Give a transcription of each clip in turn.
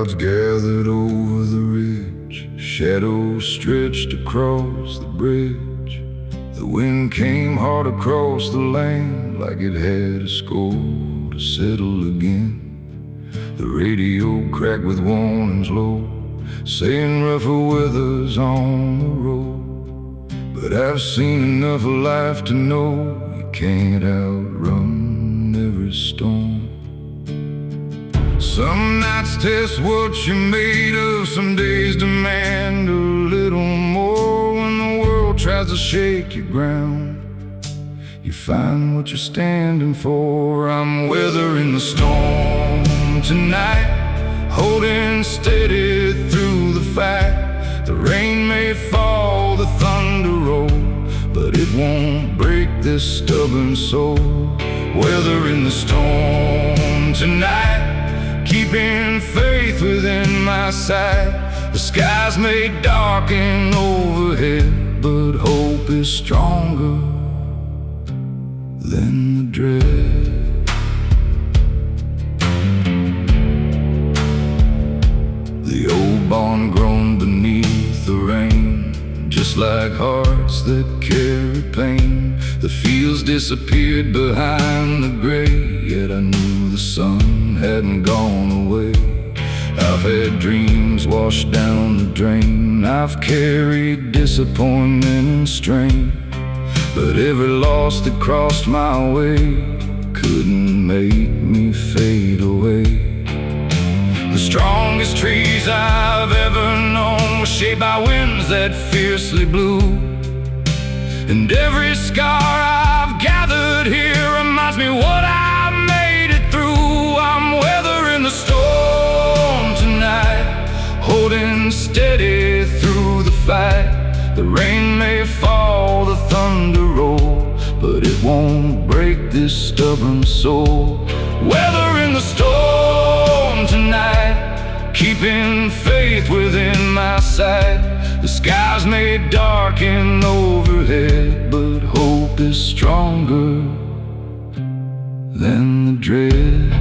Clouds gathered over the ridge, shadows stretched across the bridge. The wind came hard across the land, like it had a score to settle again. The radio cracked with warnings low, saying rougher weather's on the road. But I've seen enough of life to know you can't outrun every storm. Some nights test what you're made of, some days demand a little more. When the world tries to shake your ground, you find what you're standing for. I'm weathering the storm tonight, holding steady through the fight. The rain may fall, the thunder roll, but it won't break this stubborn soul. Weathering the storm tonight, keeping faith within my sight. The skies may darken overhead, but hope is stronger than the dread. The old barn groaned beneath the rain, just like hearts that carry pain. The fields disappeared behind the gray, yet I knew the sun hadn't gone away. I've had dreams washed down the drain, I've carried disappointment and strain, but every loss that crossed my way couldn't make me fade away. The strongest trees I've ever known were shaped by winds that fiercely blew, and every scar I've gathered here reminds me what I made it through. I'm weathering the storm tonight, holding steady through the fight. The rain may fall, the thunder roll, but it won't break this stubborn soul. Weathering the storm tonight, keeping faith within my sight. The skies may darken overhead, but hope is stronger than the dread.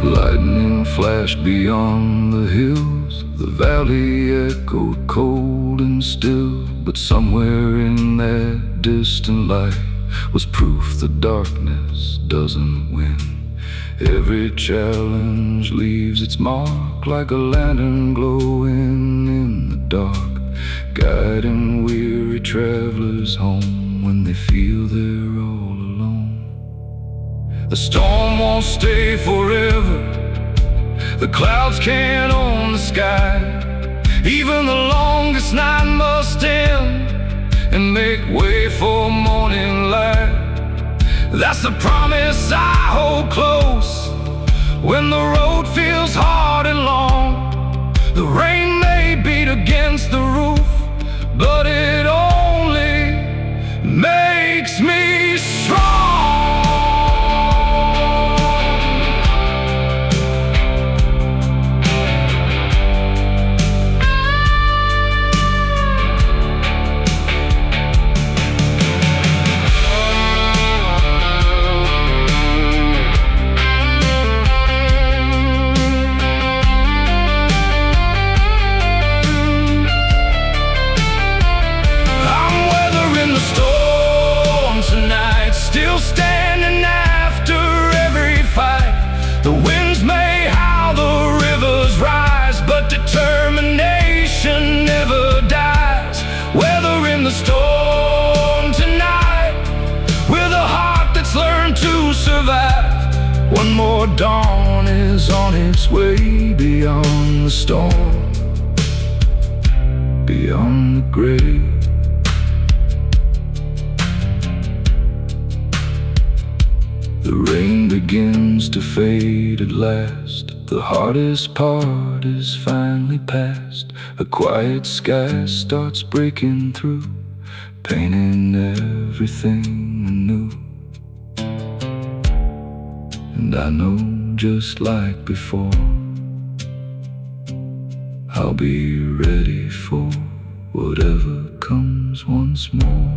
Lightning flashed beyond the hills, the valley echoed cold and still. But somewhere in that distant light was proof the darkness doesn't win. Every challenge leaves its mark, like a lantern glowing in the dark, guiding weary travelers home when they feel they're all alone. The storm won't stay forever, the clouds can't own the sky. Even the longest night must end and make way for morning light. That's the promise I hold close when the road feels hard and long. The rain may beat against the roof, but it only makes me strong. Still standing after every fight. The winds may howl, the rivers rise, but determination never dies. Weathering the storm tonight, with a heart that's learned to survive. One more dawn is on its way, beyond the storm, beyond the grave. The rain begins to fade at last. The hardest part is finally past. A quiet sky starts breaking through, painting everything anew. And I know just like before, I'll be ready for whatever comes once more.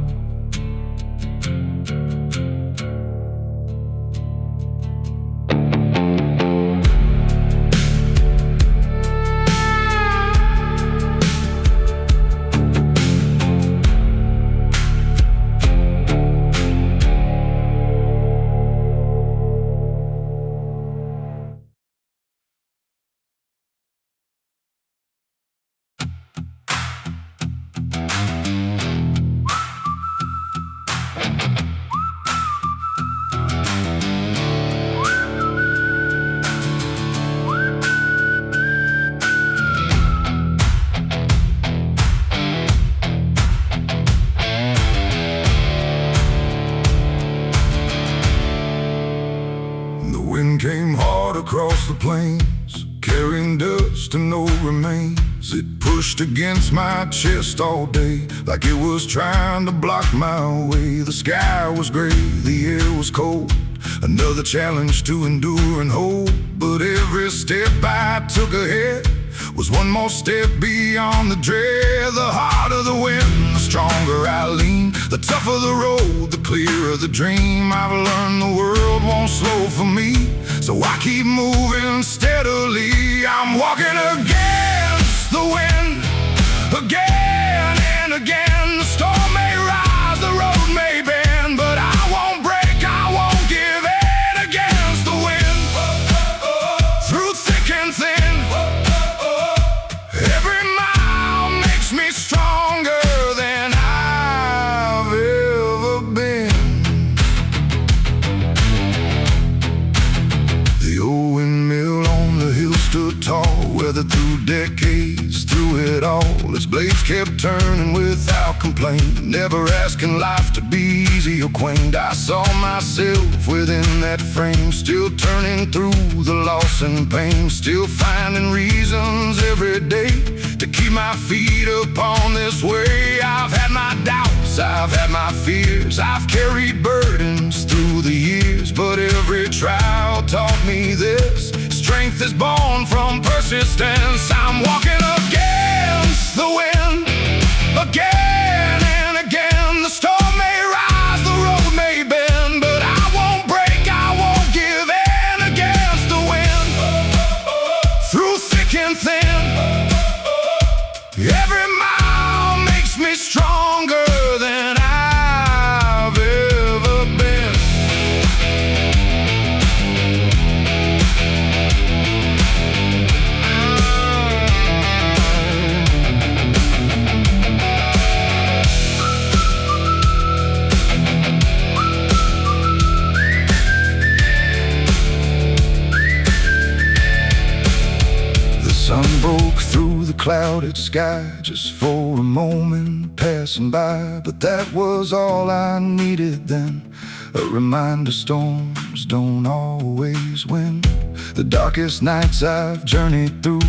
The wind came hard across the plains, carrying dust and no remains. It pushed against my chest all day, like it was trying to block my way. The sky was gray, the air was cold, another challenge to endure and hold. But every step I took ahead was one more step beyond the dread. The harder the wind, the stronger I lean, the tougher the road, the clearer the dream. I've learned the world won't slow for me, so I keep moving steadily. I'm walking against the wind, again and again. The storm may rise, the road may bend, but I won't break, I won't give in. Against the wind, through thick and thin, every mile makes me stronger than I've ever been. The old windmill on the hill stood tall, weathered through decades, through it all. Its blades kept turning without complaint, never asking life to be easy or quaint. I saw myself within that frame, still turning through the loss and pain, still finding reasons every day to keep my feet upon this way. I've had my doubts, I've had my fears, I've carried burdens through the years, but every trial taught me this: strength is born from persistence. I'm walking against the wind, again and again. The storm may rise, the road may bend, but I won't break, I won't give in. Against the wind, through thick and thin, every mile makes me stronger than I've ever been. The sun broke through the clouded sky just for a moment passing by, but that was all I needed then, a reminder storms don't always win. The darkest nights I've journeyed through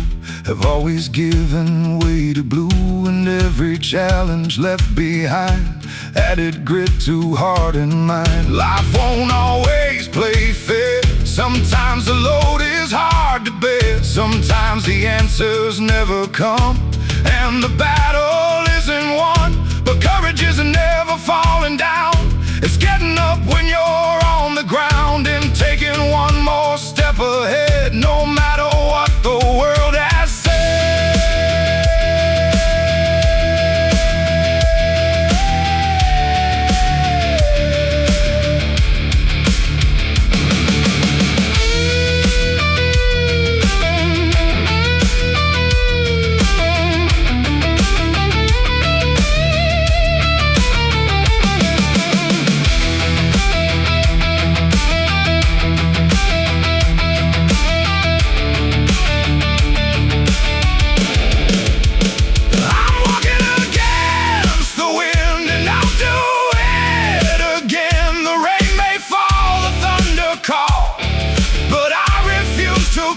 have always given way to blue, and every challenge left behind added grit to heart and mind. Life won't always play fair, sometimes the load is hard to bear, sometimes the answers never come, and the battle isn't won, but courage isn't never falling down. It's getting up when you're on the ground and taking one more step ahead, no matter what the world has said.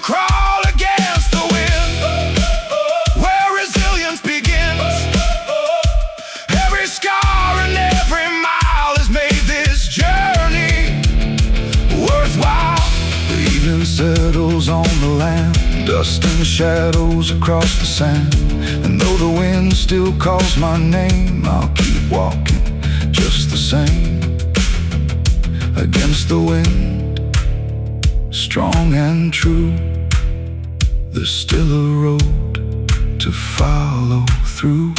Crawl against the wind, where resilience begins. Every scar and every mile has made this journey worthwhile. the land, dust and shadows across the sand. And though the wind still calls my name, I'll keep walking just the same. Against the wind, strong and true, there's still a road to follow through.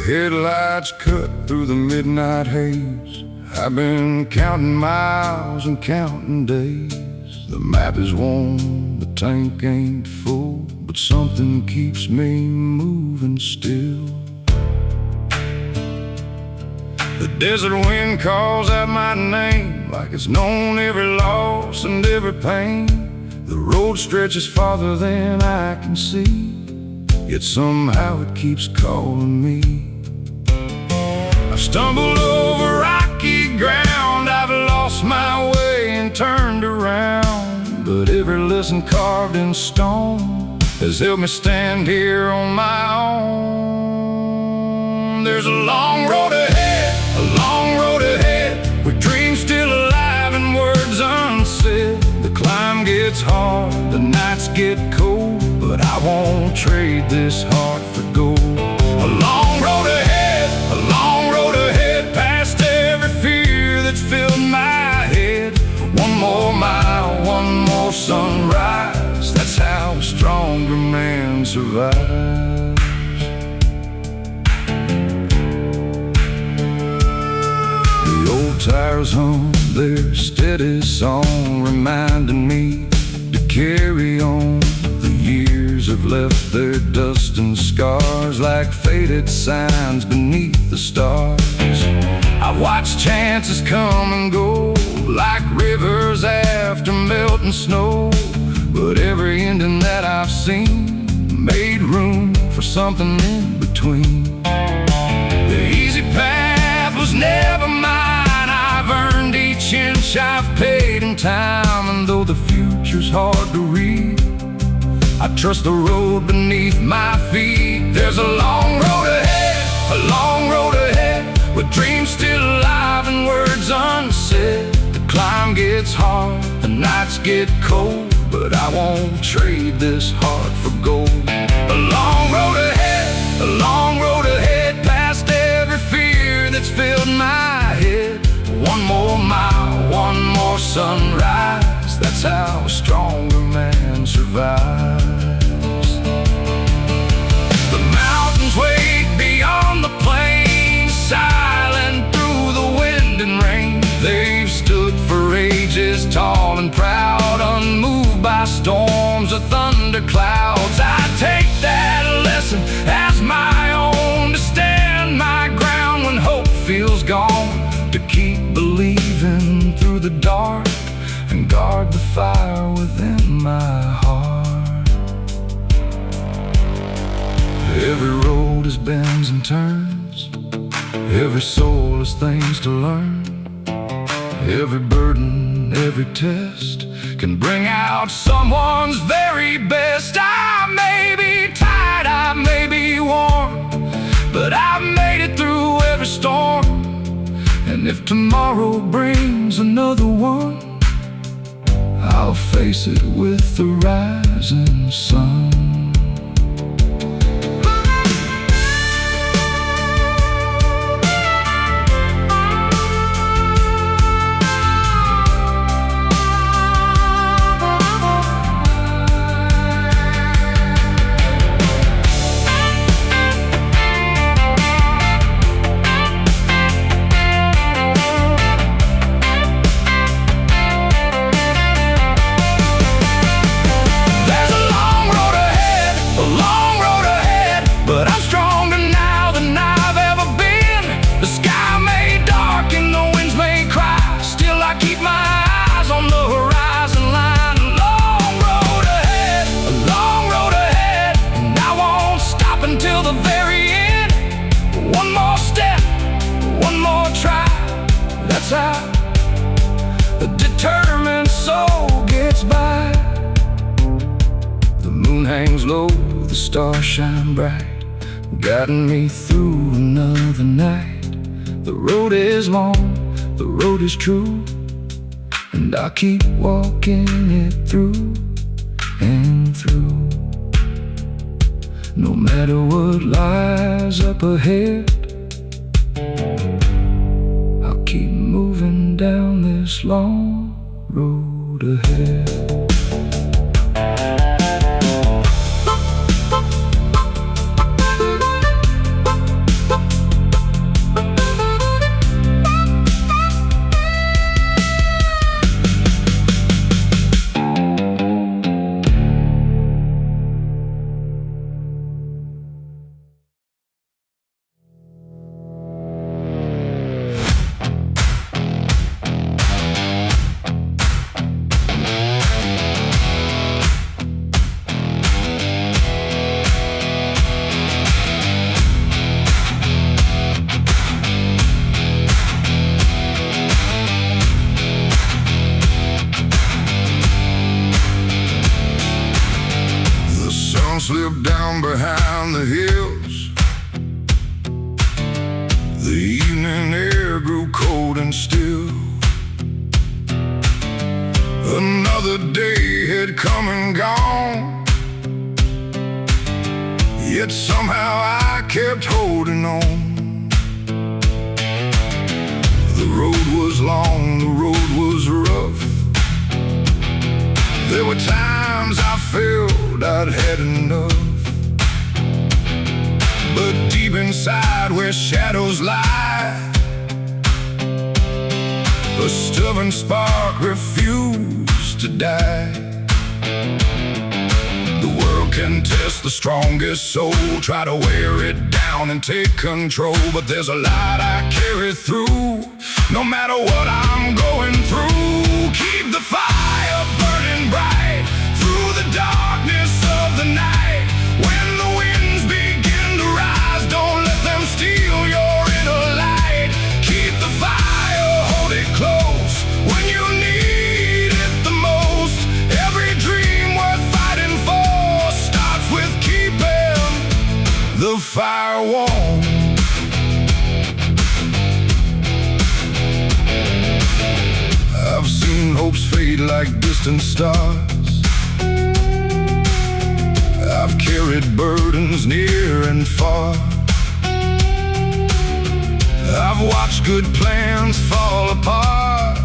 Headlights cut through the midnight haze. I've been counting miles and counting days. The map is worn, the tank ain't full, but something keeps me moving still. The desert wind calls out my name like it's known every loss and every pain. The road stretches farther than I can see, yet somehow it keeps calling me. I've stumbled over rocky ground, I've lost my way and turned around, but every lesson carved in stone has helped me stand here on my own. There's a long road ahead, a long road ahead, with dreams still alive and words unsaid. The climb gets hard, the nights get cold, but I won't trade this heart for gold. A long road ahead, a long road ahead, past every fear that's filled my head. One more mile, one more sunrise, that's how a stronger man survives. The old tires hum their steady song, reminding me to carry on. The years have left their dust and scars like faded signs beneath the stars. I've watched chances come and go like rivers after melting snow, but every ending that I've seen made room for something in between. The easy path was never mine, I've earned each inch I've paid in time. And though the future's hard to read, I trust the road beneath my feet. There's a long road ahead, a long road ahead, with dreams still alive and words unsaid. The climb gets hard, the nights get cold, but I won't trade this heart for gold. A long road ahead, a long road ahead, past every fear that's filled my head. One more mile, one more sunrise, that's how a stronger man survives. The mountains wait beyond the plains, silent through the wind and rain. They've stood for ages, tall and proud, unmoved by storms or thunder clouds. I take that lesson as my own, to stand my ground when hope feels gone, to keep believing through the dark and guard the fire within my heart. Every road has bends and turns, every soul has things to learn. Every burden, every test can bring out someone's very best. I may be tired, I may be worn, but I've made it through every storm. And if tomorrow brings another one, I'll face it with the rising sun. hangs low, the stars shine bright, guiding me through another night. The road is long, the road is true, and I keep walking it through and through. No matter what lies up ahead, I'll keep moving down this long road ahead. Slip down behind the hills. The evening air grew cold and still. Another day had come and gone, yet somehow I kept holding on. The road was long, the road was rough. There were times I felt I'd had enough. But deep inside where shadows lie, a stubborn spark refused to die. The world can test the strongest soul, try to wear it down and take control. But there's a light I carry through, no matter what I'm going through. Keep the fire burning bright through the darkness of the night. When the winds begin to rise, don't let them steal your inner light. Keep the fire, hold it close when you need it the most. Every dream worth fighting for starts with keeping the fire warm. I've seen hopes fade like distant stars. I've carried burdens near and far. I've watched good plans fall apart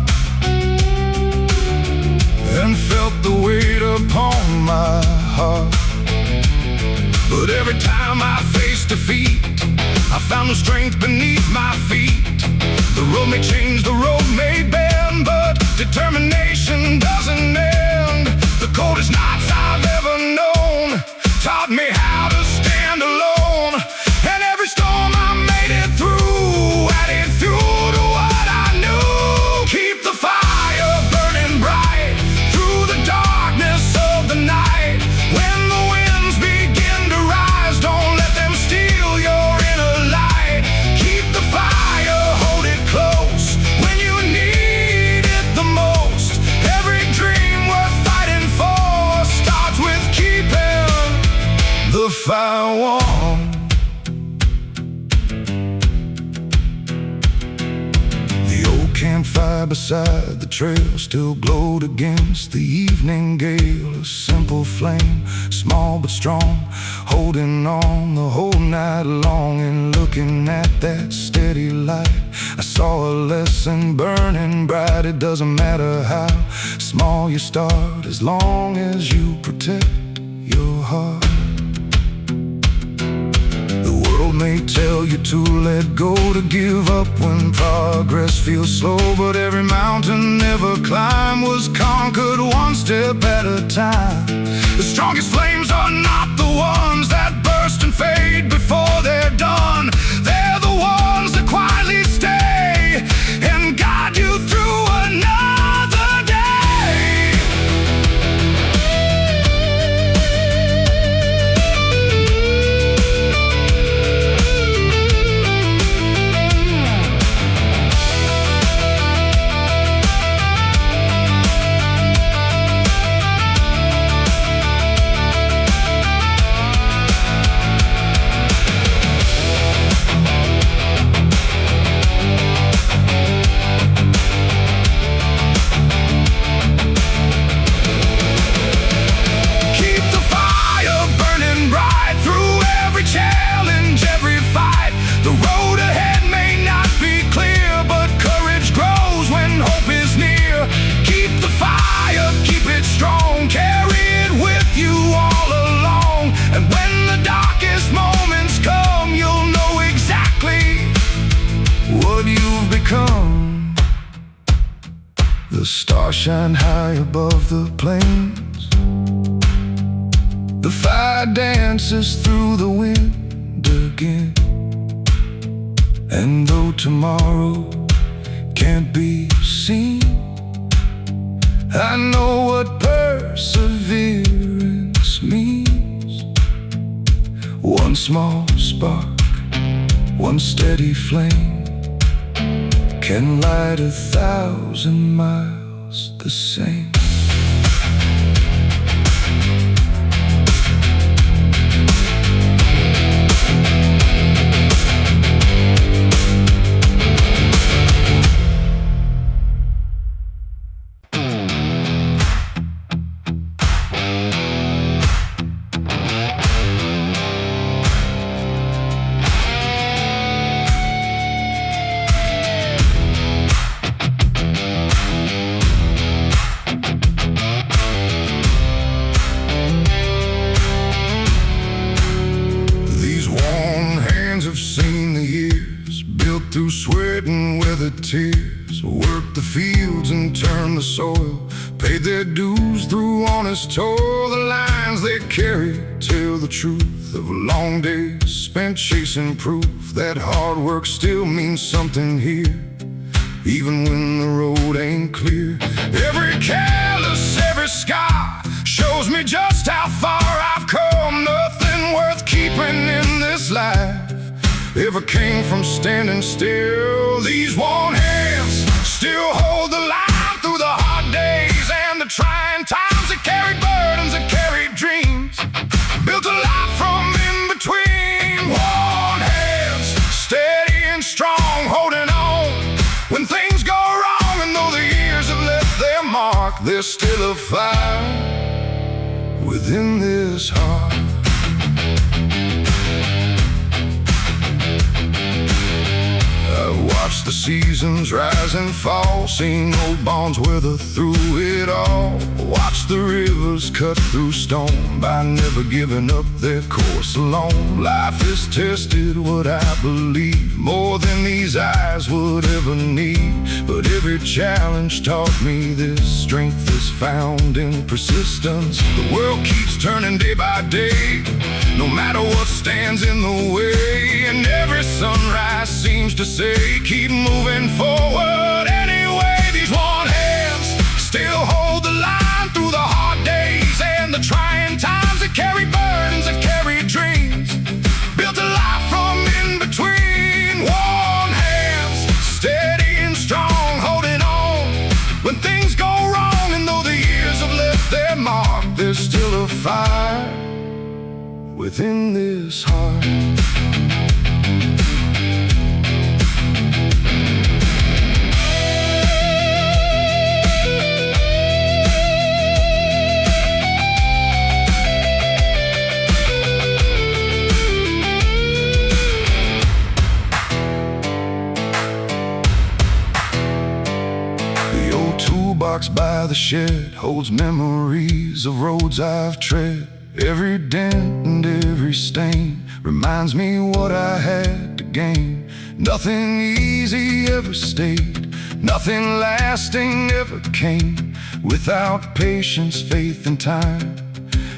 and felt the weight upon my heart. But every time I faced defeat, I found the strength beneath my feet. The road may change, the road may bend, but determination doesn't end. The coldest nights I've ever known taught me how to stand alone. And every storm I made it through, added fuel to what I knew. Keep the fire burning bright through the darkness of the night. When the winds begin to rise, don't let them steal your inner light. Keep the fire, hold it close when you need it the most. Every dream worth fighting for starts with keeping the fire warm. The old campfire beside the trail still glowed against the evening gale. A simple flame, small but strong, holding on the whole night long. And looking at that steady light, I saw a lesson burning bright. It doesn't matter how small you start, as long as you protect your heart. May tell you to let go, to give up when progress feels slow. But every mountain ever climbed was conquered one step at a time. The strongest flames are not the ones that burst and fade before they're done. They're the ones that quietly stay and guide you through another day. shine high above the plains. The fire dances through the wind again. And though tomorrow can't be seen, I know what perseverance means. One small spark, one steady flame, can light 1,000 miles the same. Through sweat and weathered tears, worked the fields and turned the soil, paid their dues through honest toil. The lines they carry tell the truth of long days spent chasing proof that hard work still means something here, even when the road ain't clear. Every callus, every scar shows me just how far I've come. Nothing worth keeping in this life ever came from standing still. These warm hands still hold the line through the hard days and the trying times that carried burdens, that carried dreams, built a life from in between. Warm hands, steady and strong, holding on when things go wrong. And though the years have left their mark, there's still a fire within this heart. Watch the seasons rise and fall, seen old bonds weather through it all. Watch the rivers cut through stone by never giving up their course alone. Life has tested what I believe more than these eyes would ever need. But every challenge taught me this: strength is found in persistence. The world keeps turning day by day, no matter what stands in the way. And every sunrise seems to say, keep moving forward anyway. These warm hands still hold the line through the hard days and the trying times, that carry burdens, that carry dreams, built a life from in between. Warm hands, steady and strong, holding on when things go wrong. And though the years have left their mark, there's still a fire within this heart. Box by the shed holds memories of roads I've tread. Every dent and every stain reminds me what I had to gain. Nothing easy ever stayed, nothing lasting ever came without patience, faith, and time,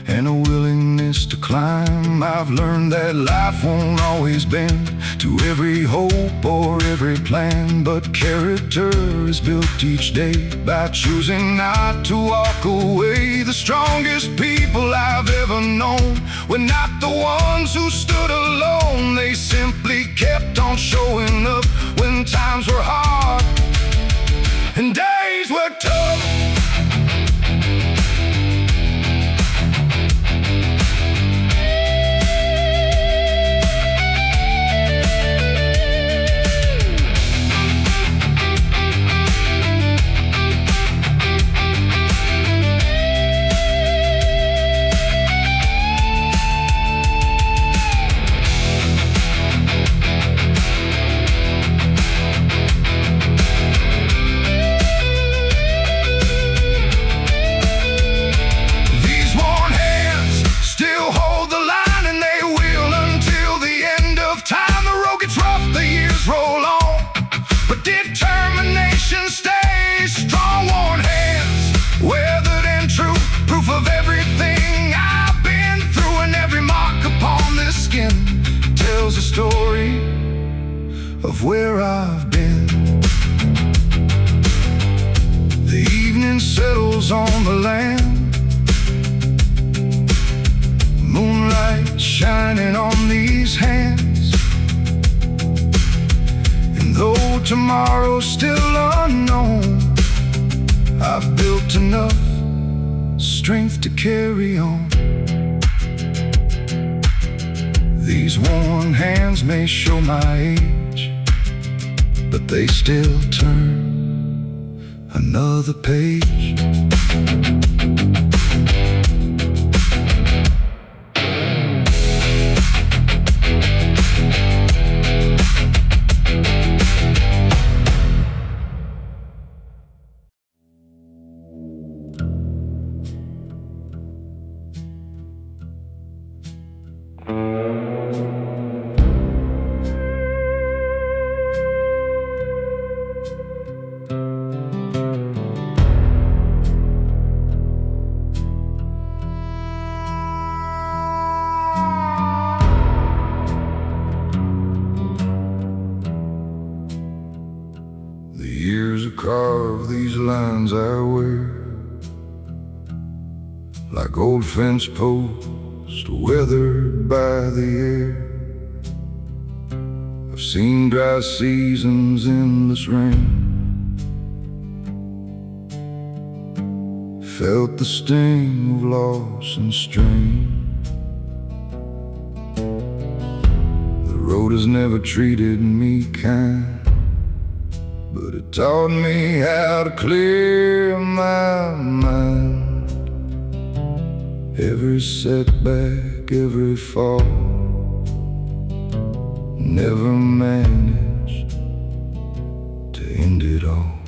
and a willingness to climb. I've learned that life won't always bend to every hope or every plan, but character is built each day by choosing not to walk away. The strongest people I've ever known were not the ones who stood alone. They simply kept on showing up when times were hard and days were tough. shining on these hands. And though tomorrow's still unknown, I've built enough strength to carry on. These worn hands may show my age, but they still turn another page. Carve these lines I wear like old fence posts weathered by the air. I've seen dry seasons, endless rain, felt the sting of loss and strain. The road has never treated me kind, but it taught me how to clear my mind. Every setback, every fall, never managed to end it all.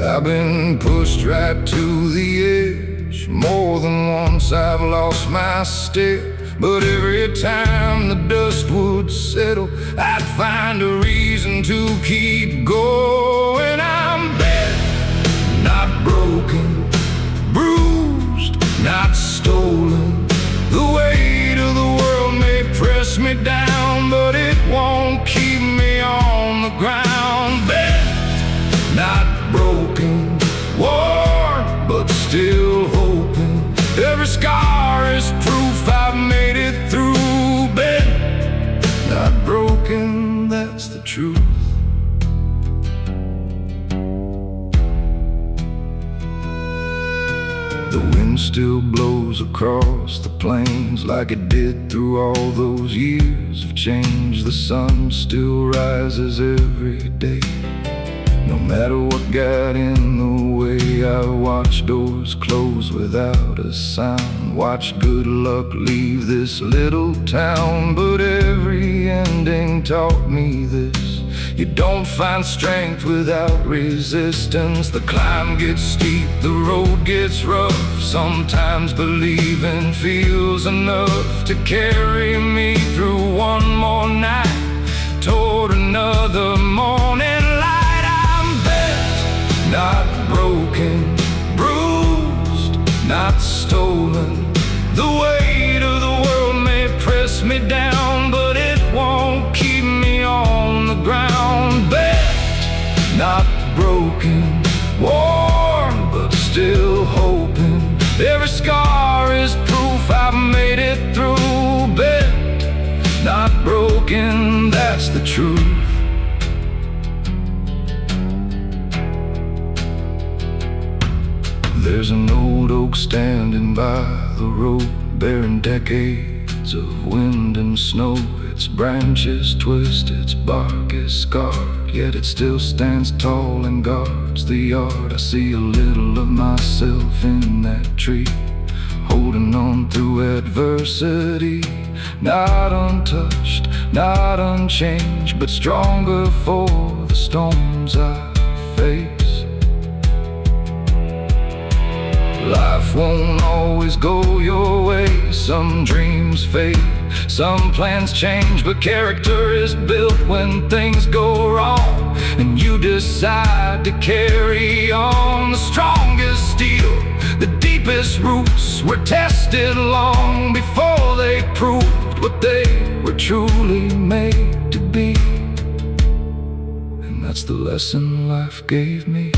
I've been pushed right to the edge. More than once I've lost my step, but every time the dust would settle, I'd find a reason to keep going. I'm bad, not broken, bruised, not stolen. The weight of the world may press me down, but it won't keep me on the ground. Bad, not broken, worn, but still hoping. Every scar is proof I've made it through. Bent, not broken, that's the truth. The wind still blows across the plains like it did through all those years of change. The sun still rises every day, no matter what got in the way. I watched doors close without a sound, watched good luck leave this little town. But every ending taught me this: you don't find strength without resistance. The climb gets steep, the road gets rough. Sometimes believing feels enough to carry me through one more night toward another morning light. I'm bent, not broken, bruised, not stolen. The weight of the world may press me down, but it won't keep me on the ground. Bent, not broken, worn, but still hoping. Every scar is proof I've made it through. Bent, not broken, that's the truth. There's an old oak standing by the road, bearing decades of wind and snow. Its branches twist, its bark is scarred, yet it still stands tall and guards the yard. I see a little of myself in that tree, holding on through adversity. Not untouched, not unchanged, but stronger for the storms I face. Life won't always go your way. Some dreams fade, some plans change, but character is built when things go wrong, and you decide to carry on. The strongest steel, the deepest roots were tested long before they proved what they were truly made to be. And that's the lesson life gave me.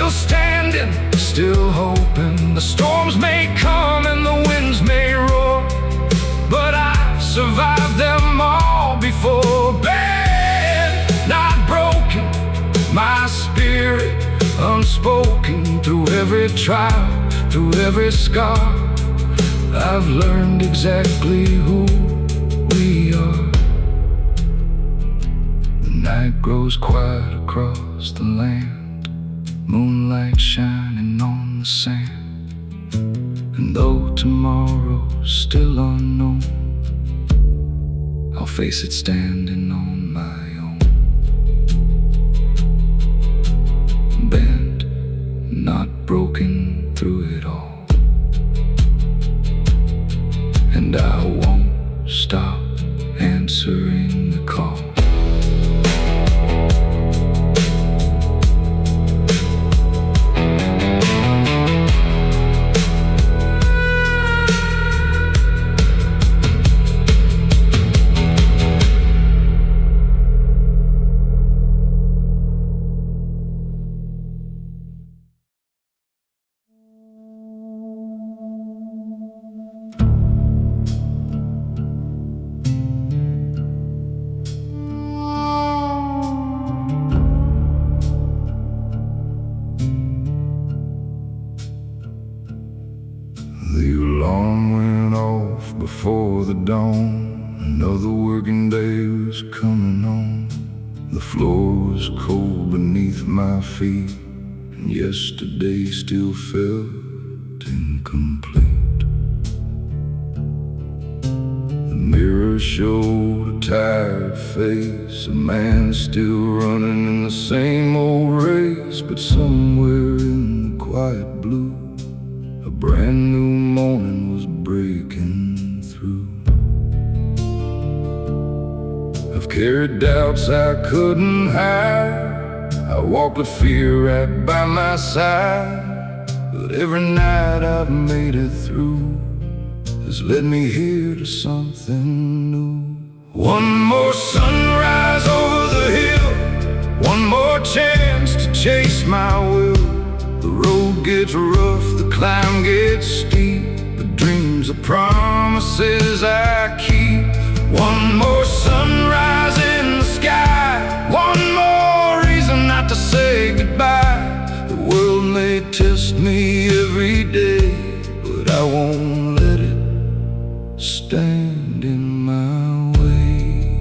still standing, still hoping. The storms may come and the winds may roar, but I've survived them all before. Bad, not broken, my spirit unspoken. Through every trial, through every scar, I've learned exactly who we are. The night grows quiet across the land, moonlight shining on the sand. And though tomorrow's still unknown, I'll face it standing on my own. Bent, not broken through it all. And I won't stop answering the call. The alarm went off before the dawn. Another working day was coming on. The floor was cold beneath my feet, and yesterday still felt incomplete. The mirror showed a tired face, a man still running in the same old race. But somewhere in the quiet blue, a brand new morning was breaking through. I've carried doubts I couldn't hide, I walked with fear right by my side. But every night I've made it through has led me here to something new. One more sunrise over the hill, one more chance to chase my will. The road gets rough, the climb gets steep, but dreams are promises I keep. One more sunrise in the sky, one more reason not to say goodbye. The world may test me every day, but I won't let it stand in my way.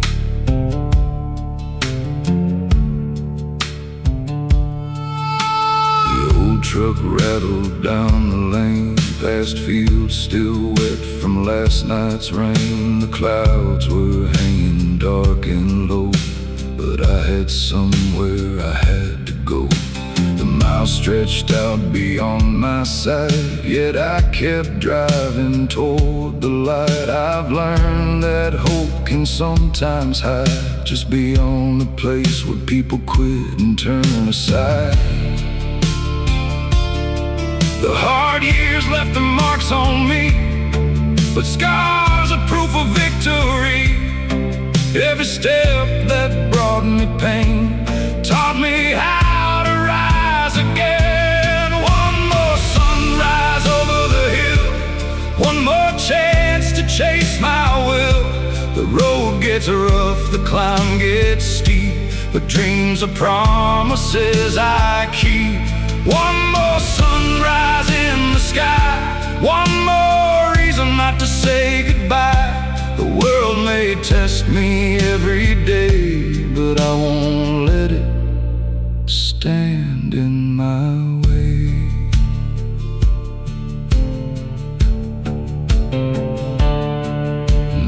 The old truck rattled down the lane, past fields still wet from last night's rain. The clouds were hanging dark and low, but I had somewhere I had to go. The miles stretched out beyond my sight, yet I kept driving toward the light. I've learned that hope can sometimes hide just beyond the place where people quit and turn aside. The hard years left their marks on me, but scars are proof of victory. Every step that brought me pain taught me how to rise again. One more sunrise over the hill, one more chance to chase my will. The road gets rough, the climb gets steep, but dreams are promises I keep. One more sunrise in the sky, one more reason not to say goodbye. The world may test me every day, but I won't let it stand in my way.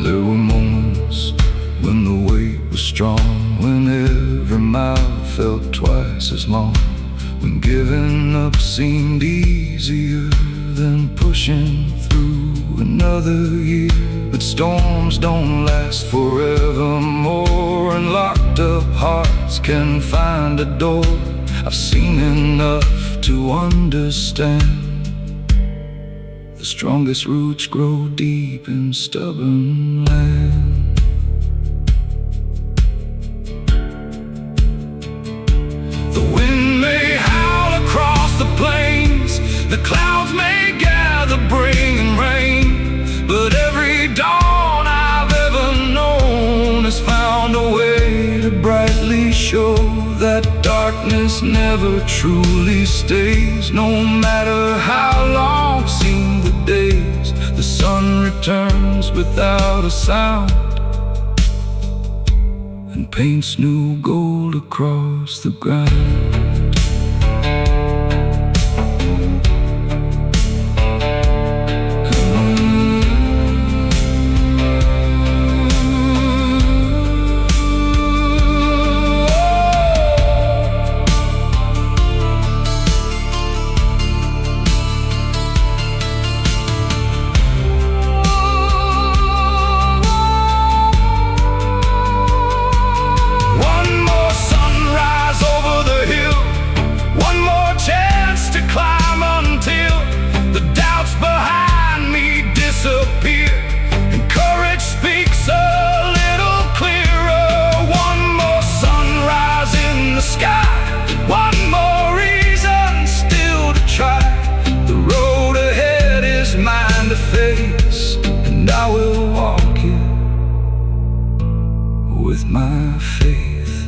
There were moments when the weight was strong, when every mile felt twice as long, when giving up seemed easier than pushing through another year. But storms don't last forevermore, and locked up hearts can find a door. I've seen enough to understand the strongest roots grow deep in stubborn land. The wind may howl across promise never truly stays. No matter how long seem the days, the sun returns without a sound and paints new gold across the ground. And I will walk it with my faith.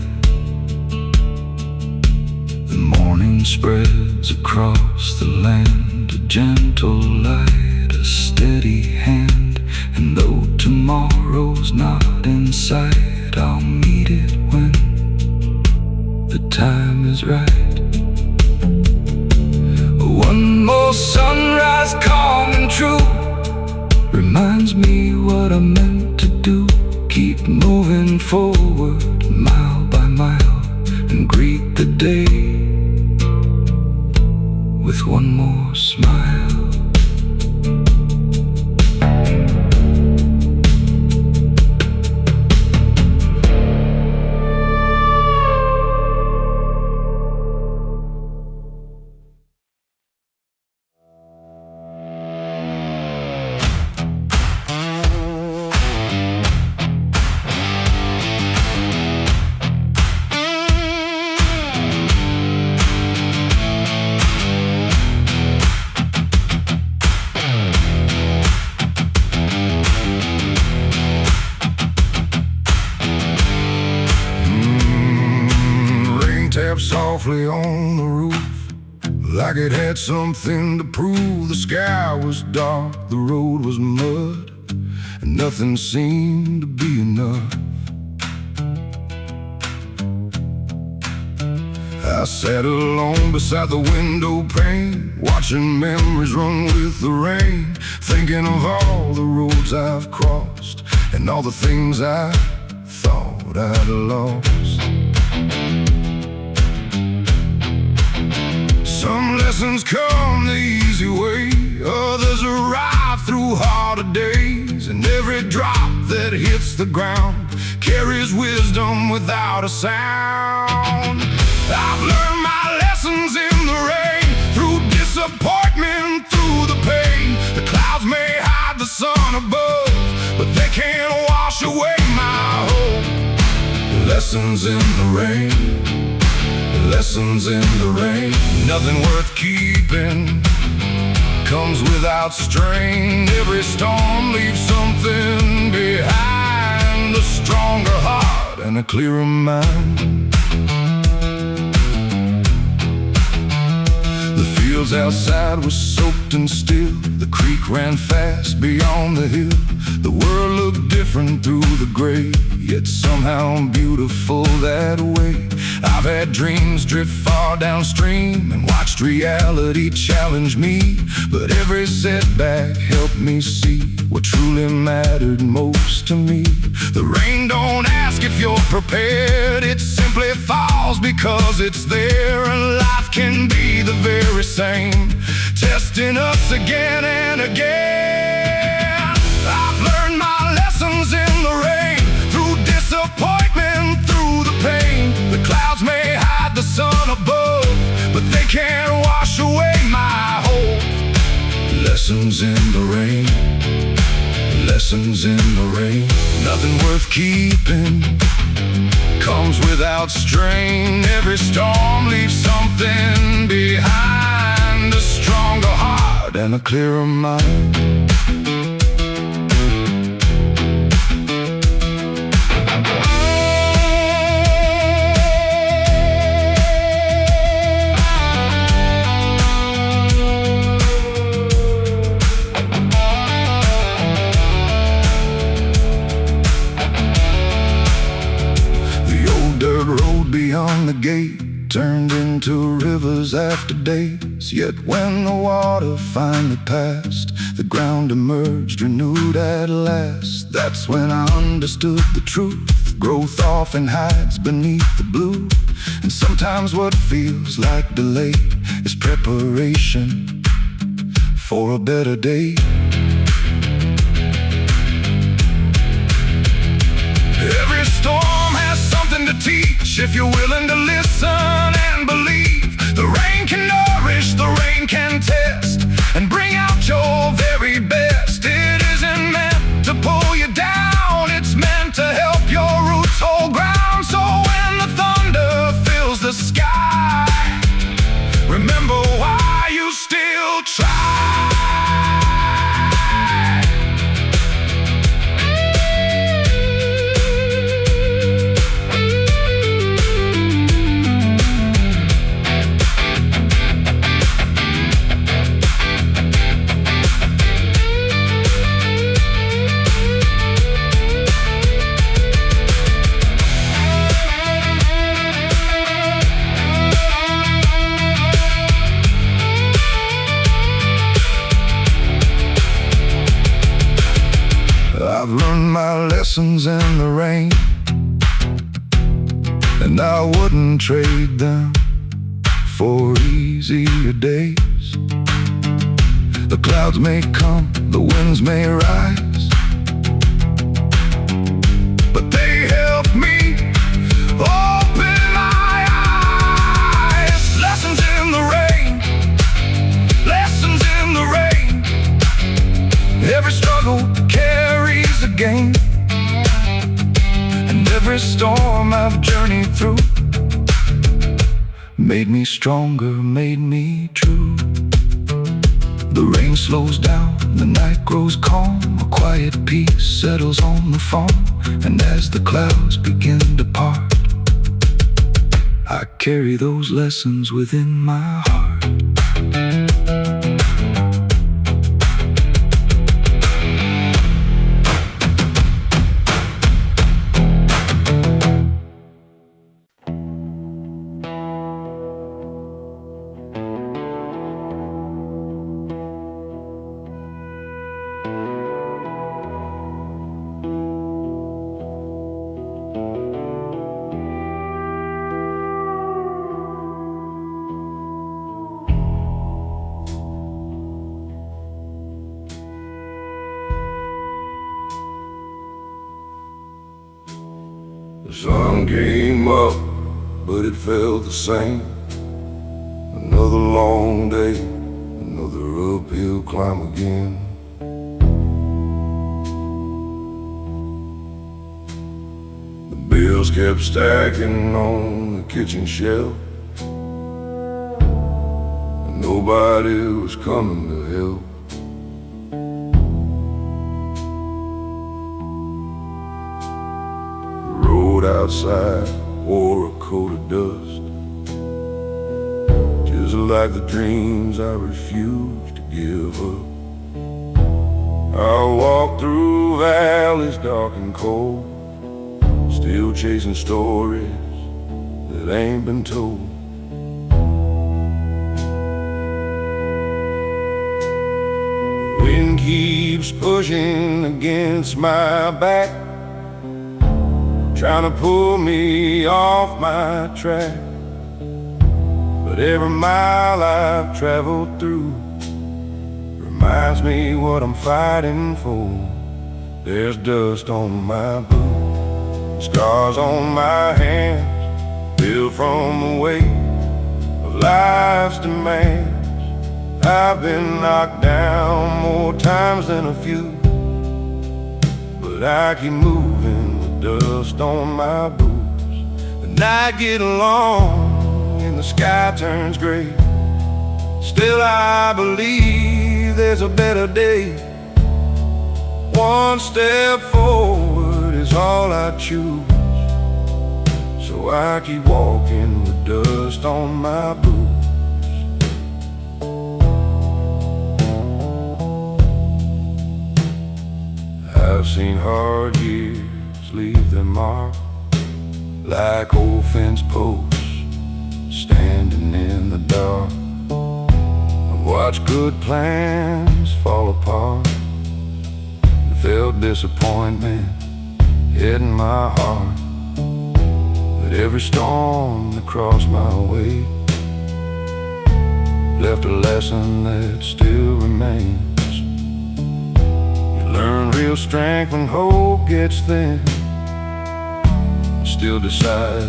The morning spreads across the land, a gentle light, a steady hand. And though tomorrow's not in sight, I'll meet it when the time is right. One more sunrise, calm and true, reminds me what I meant to do. Keep moving forward, mile by mile, and greet the day with one more smile. Tapped softly on the roof, like it had something to prove. The sky was dark, the road was mud, and nothing seemed to be enough. I sat alone beside the window pane, watching memories run with the rain, thinking of all the roads I've crossed and all the things I thought I'd lost. Some lessons come the easy way, others arrive through harder days. And every drop that hits the ground carries wisdom without a sound. I've learned my lessons in the rain, through disappointment, through the pain. The clouds may hide the sun above, but they can't wash away my hope. Lessons in the rain, lessons in the rain. Nothing worth keeping comes without strain. Every storm leaves something behind, a stronger heart and a clearer mind. The fields outside were soaked and still, the creek ran fast beyond the hill. The world looked different through the gray, yet somehow beautiful that way. I've had dreams drift far downstream and watched reality challenge me, but every setback helped me see what truly mattered most to me. The rain don't ask if you're prepared, it simply falls because it's there. And life can be the very same, testing us again and again. I've learned my lessons in the rain, through disappointment, through the pain. The clouds may hide the sun above, but they can't wash away my hope. Lessons in the rain, lessons in the rain. Nothing worth keeping comes without strain. Every storm leaves something behind, a stronger heart and a clearer mind. hours after days. Yet when the water finally passed, the ground emerged renewed at last. That's when I understood the truth. Growth often hides beneath the blue, and sometimes what feels like delay is preparation for a better day. Every storm has something to teach if you're willing to listen and believe. The rain can nourish, the rain can test, and bring out your very best. It isn't meant to pull you down, it's meant to help your roots hold ground. So when the thunder fills the sky, remember why you still try. I've learned my lessons in the rain, and I wouldn't trade them for easier days. The clouds may come, the winds may rise, but they help me open my eyes. Lessons in the rain, lessons in the rain. Every struggle carries a gain, and every storm I've journeyed through made me stronger, made me true. The rain slows down, the night grows calm, a quiet peace settles on the farm. And as the clouds begin to part, I carry those lessons within my heart. The sun came up, but it felt the same. Another long day, another uphill climb again. The bills kept stacking on the kitchen shelf, and nobody was coming to help. Outside wore a coat of dust, just like the dreams I refused to give up. I walked through valleys dark and cold, still chasing stories that ain't been told. The wind keeps pushing against my back, trying to pull me off my track. But every mile I've traveled through reminds me what I'm fighting for. There's dust on my boots, scars on my hands, built from the weight of life's demands. I've been knocked down more times than a few, but I keep moving, dust on my boots. The night gets long and the sky turns gray. Still I believe there's a better day. One step forward is all I choose, so I keep walking with dust on my boots. I've seen hard years leave their mark like old fence posts standing in the dark. Watch good plans fall apart, and felt disappointment hitting my heart. But every storm that crossed my way left a lesson that still remains. You learn real strength when hope gets thin, still decide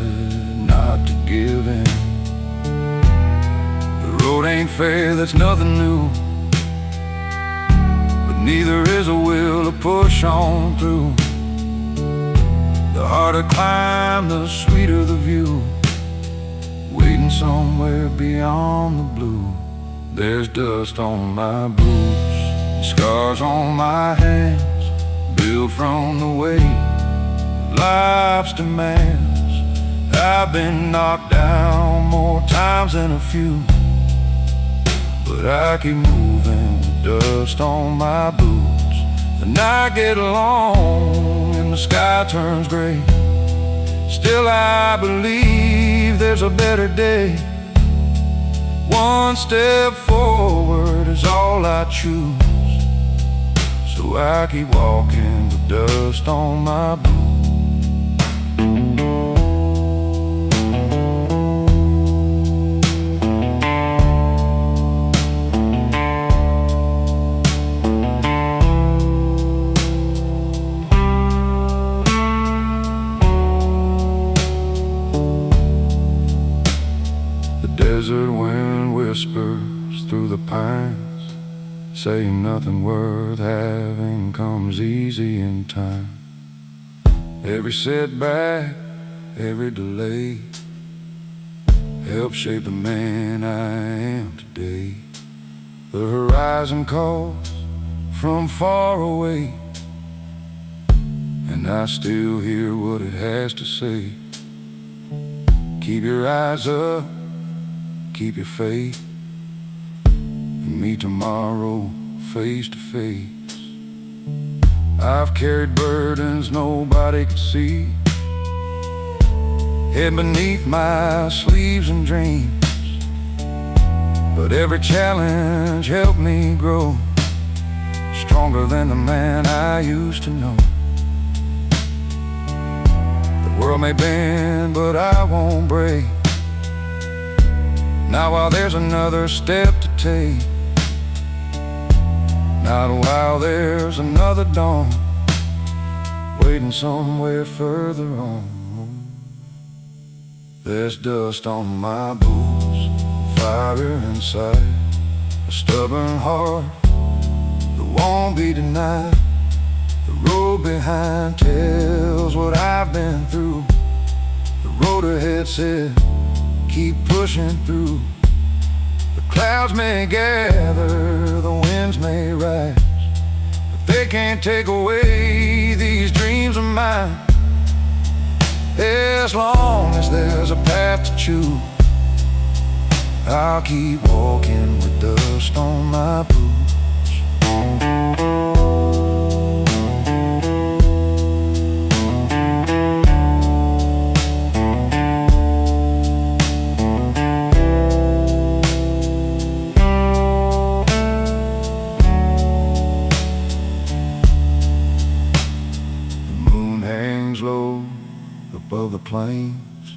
not to give in. The road ain't fair, that's nothing new, but neither is a will to push on through. The harder climb, the sweeter the view, waiting somewhere beyond the blue. There's dust on my boots, and scars on my hands, built from the weight of life's demands. I've been knocked down more times than a few, but I keep moving with dust on my boots. The night gets long and the sky turns gray, still I believe there's a better day. One step forward is all I choose, so I keep walking with dust on my boots. Desert wind whispers through the pines, saying nothing worth having comes easy in time. Every setback, every delay helps shape the man I am today. The horizon calls from far away, and I still hear what it has to say. Keep your eyes up, keep your faith, and meet tomorrow face to face. I've carried burdens nobody could see, hid beneath my sleeves and dreams, but every challenge helped me grow, stronger than the man I used to know. The world may bend, but I won't break. Not while there's another step to take, not while there's another dawn waiting somewhere further on. There's dust on my boots, fire inside, a stubborn heart that won't be denied. The road behind tells what I've been through. The road ahead said, keep pushing through. The clouds may gather, the winds may rise, but they can't take away these dreams of mine. As long as there's a path to choose, I'll keep walking with dust on my boots. Low above the plains,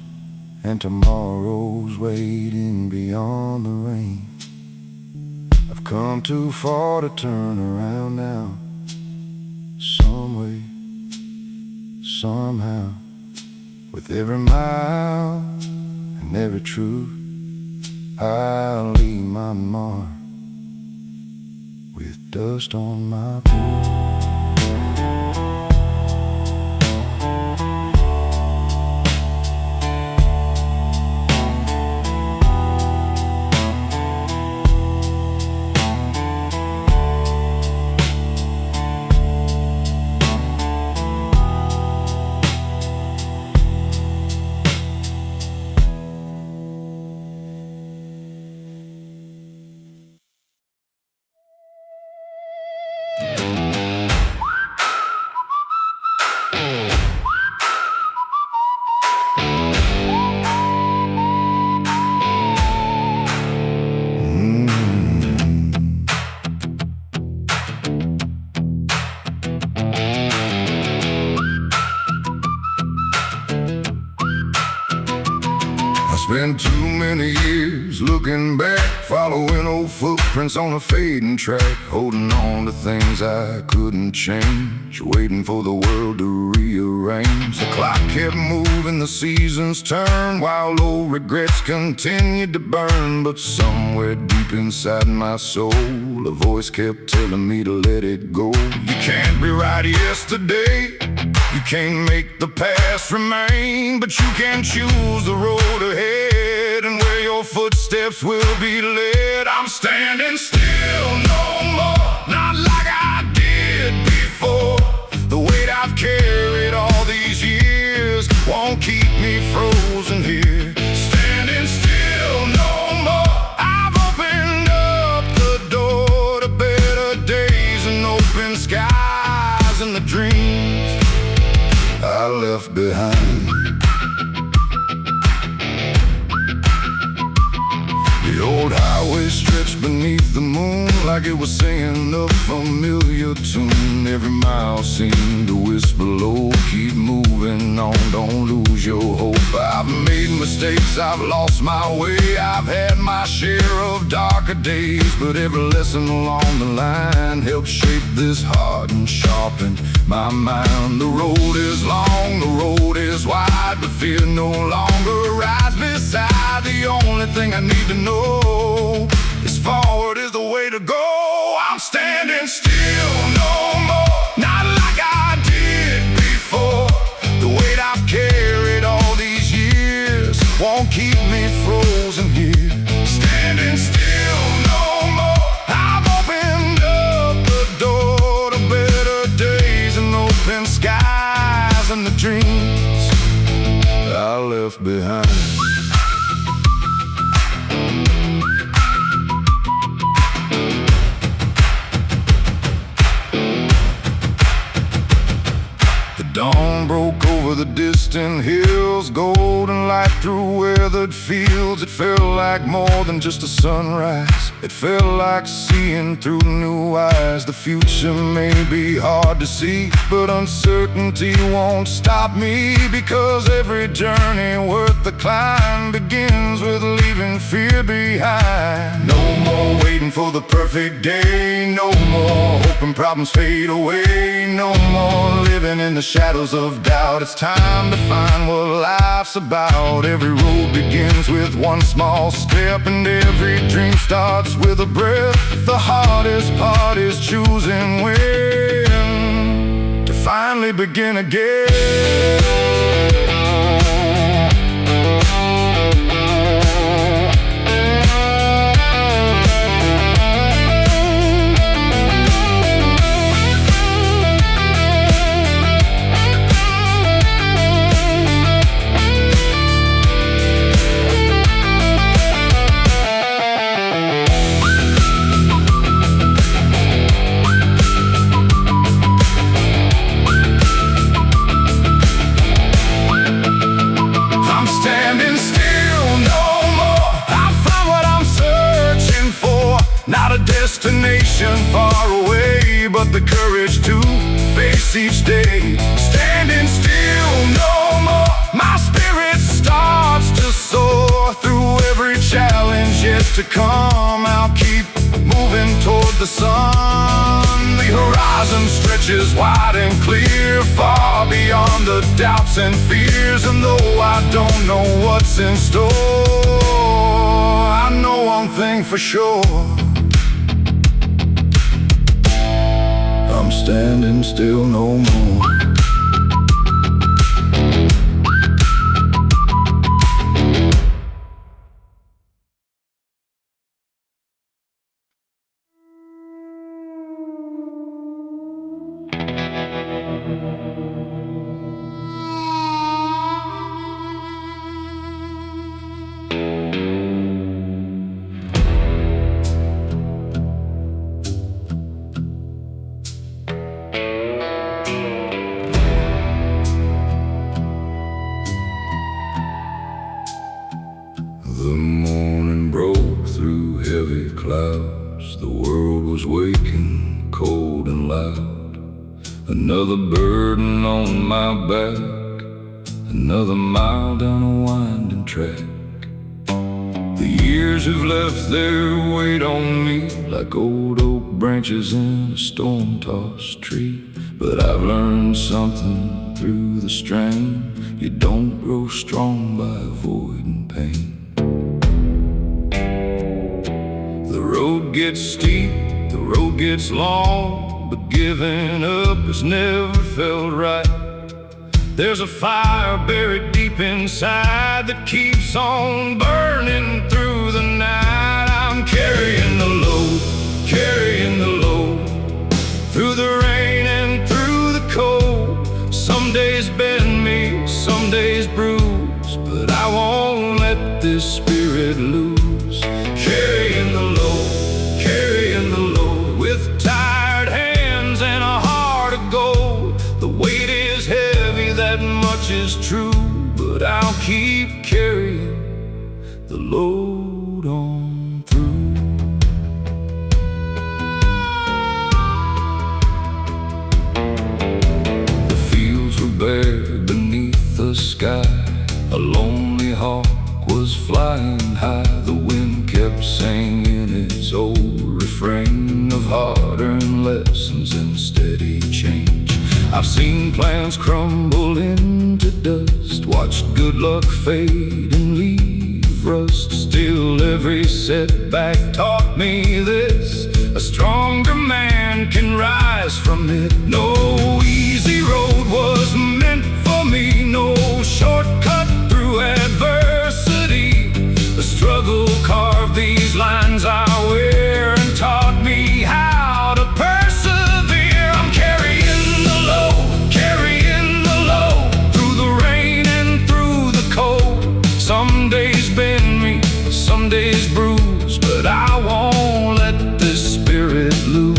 and tomorrow's waiting beyond the rain. I've come too far to turn around now. Some way, somehow, with every mile and every truth, I'll leave my mark with dust on my boots. been too many years looking back, following old footprints on a fading track, holding on to things I couldn't change, waiting for the world to rearrange. The clock kept moving, the seasons turned, while old regrets continued to burn. But somewhere deep inside my soul, a voice kept telling me to let it go. You can't rewrite yesterday, you can't make the past remain, but you can choose the road ahead and where your footsteps will be led. I'm standing still no more, not like I did before. The weight I've carried all these years won't keep me frozen here. Standing still no more, I've opened up the door to better days and open skies and the dreams I left behind. The old highway stretched beneath the moon like it was singing a familiar tune. Every mile seemed to whisper low, keep moving on, don't lose your hope. I've made mistakes, I've lost my way, I've had my share of darker days, but every lesson along the line helped shape this heart and sharpen my mind. The road is long, the road is wide, but fear no longer rides beside. The only thing I need to know is forward is the way to go. I'm standing still no more, not like I did before. The weight I've carried all these years won't keep me frozen here. Standing still no more, I've opened up the door to better days and open skies and the dreams I left behind. Dawn broke over the distant hills, golden light through weathered fields. It felt like more than just a sunrise, it felt like seeing through new eyes. The future may be hard to see, but uncertainty won't stop me, because every journey worth the climb begins with leaving fear behind. No more waiting for the perfect day, no more hoping problems fade away, no more living in the shadows of doubt. It's time to find what life's about. Every road begins with one small step, and every dream starts with a breath. The hardest part is choosing when to finally begin again. Not a destination far away, but the courage to face each day. Standing still no more, my spirit starts to soar through every challenge yet to come. I'll keep moving toward the sun. The horizon stretches wide and clear, far beyond the doubts and fears. And though I don't know what's in store, I know one thing for sure: I'm standing still no more. The morning broke through heavy clouds. The world was waking, cold and loud. Another burden on my back, another mile down a winding track. The years have left their weight on me like old oak branches in a storm-tossed tree. But I've learned something through the strain. You don't grow strong by avoiding pain. The road gets steep, the road gets long, but giving up has never felt right. There's a fire buried deep inside that keeps on burning through the night. I'm carrying the load, carrying the load, through the rain and through the cold. Some days bend me, some days bruise, but I won't let this spirit lose. Carrying the load, carrying the load, with tired hands and a heart of gold. The weight is heavy, that much is true, but I'll keep carrying the load on through. The fields were bare beneath the sky. A lonely hawk was flying high. The wind kept singing its old refrain of hard-earned lessons and steady change. I've seen plans crumble into dust, watched good luck fade and leave rust. Still every setback taught me this: a stronger man can rise from it. No easy road was meant for me, no shortcut through adversity. The struggle carved these lines I wear and taught me how to persevere. I'm carrying the load, carrying the load, through the rain and through the cold. Some days bend me, some days bruise, but I won't let this spirit lose.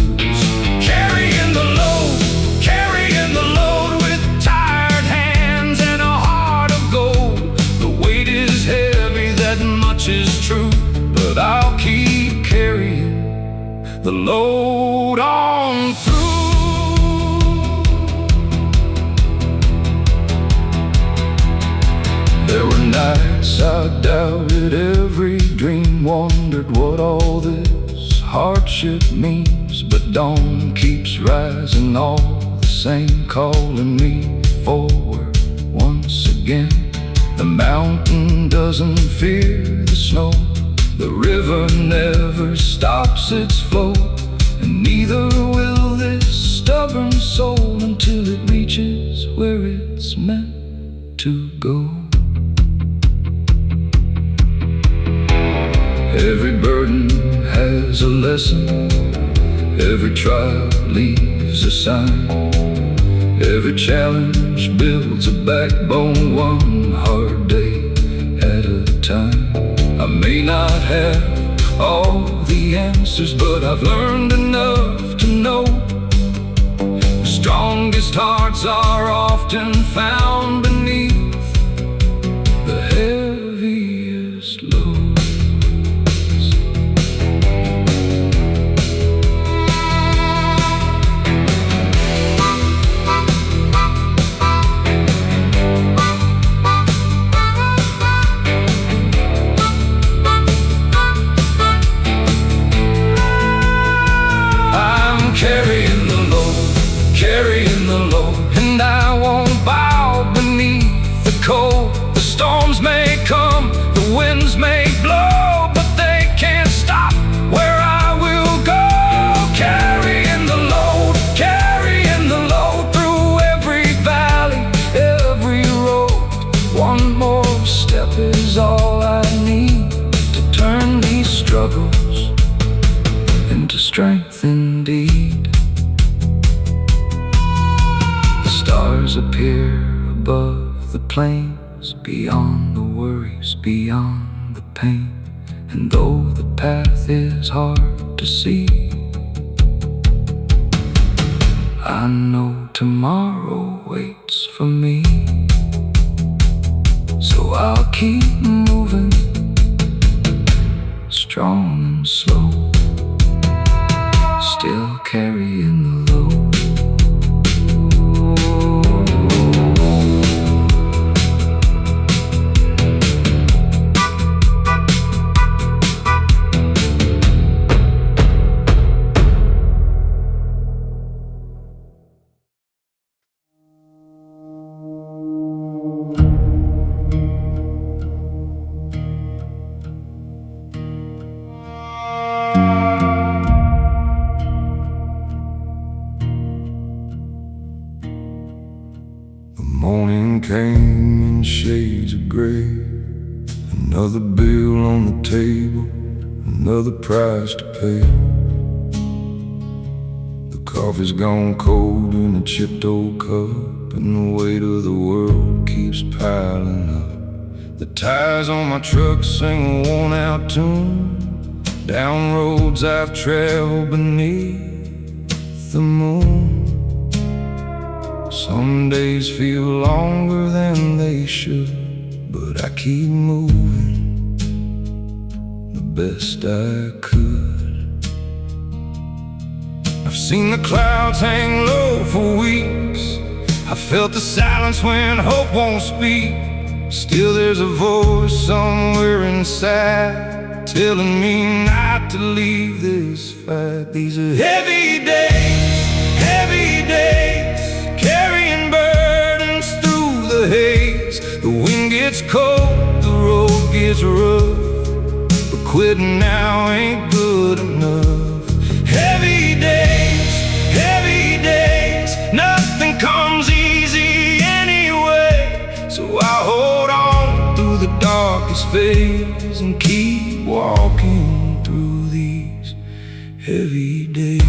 Carrying the load, carrying the load, with tired hands and a heart of gold. The weight is heavy, that much is true, but I'll keep carrying the load on through. There were nights I doubted every dream, wondered what all this hardship means. But dawn keeps rising all the same, calling me forward once again. The mountain doesn't fear the snow, the river never stops its flow, and neither will this stubborn soul until it reaches where it's meant to go. Every burden has a lesson, every trial leaves a sign, every challenge builds a backbone, one hard day at a time. I may not have all the answers, but I've learned enough to know the strongest hearts are often found beneath the heaviest loads. Carrying the load, carrying the load, and I won't bow beneath the cold. The storms may come, the winds may blow, but they can't stop where I will go. Carrying the load through every valley, every road. One more step is all I need to turn these struggles into strength indeed. The stars appear above the plains, beyond the worries, beyond the pain. And though the path is hard to see, I know tomorrow waits for me. So I'll keep moving, strong and slow, still carrying the load. came in shades of gray. Another bill on the table, another price to pay. The coffee's gone cold in a chipped old cup, and the weight of the world keeps piling up. The tires on my truck sing a worn-out tune, down roads I've traveled beneath the moon. Some days feel longer than they should, but I keep moving the best I could. I've seen the clouds hang low for weeks. I felt the silence when hope won't speak. Still there's a voice somewhere inside telling me not to leave this fight. These are heavy days, carrying burdens through the haze. The wind gets cold, the road gets rough, but quitting now ain't good enough. Heavy days, nothing comes easy anyway. So I hold on through the darkest phase and keep walking through these heavy days.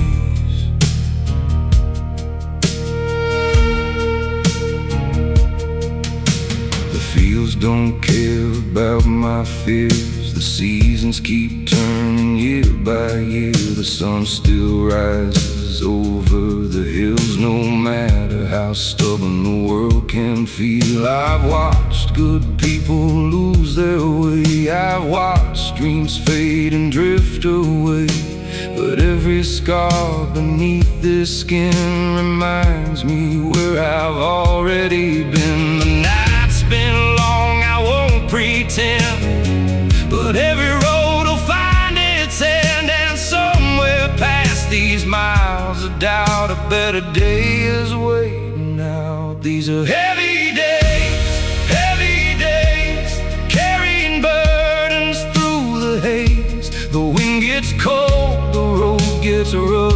The fields don't care about my fears. The seasons keep turning year by year. The sun still rises over the hills, no matter how stubborn the world can feel. I've watched good people lose their way. I've watched dreams fade and drift away. But every scar beneath this skin reminds me where I've already been. The night's been long, I won't pretend, but every road will find its end. And somewhere past these miles of doubt, a better day is waiting out. These are heavy days, carrying burdens through the haze. The wind gets cold, the road gets rough,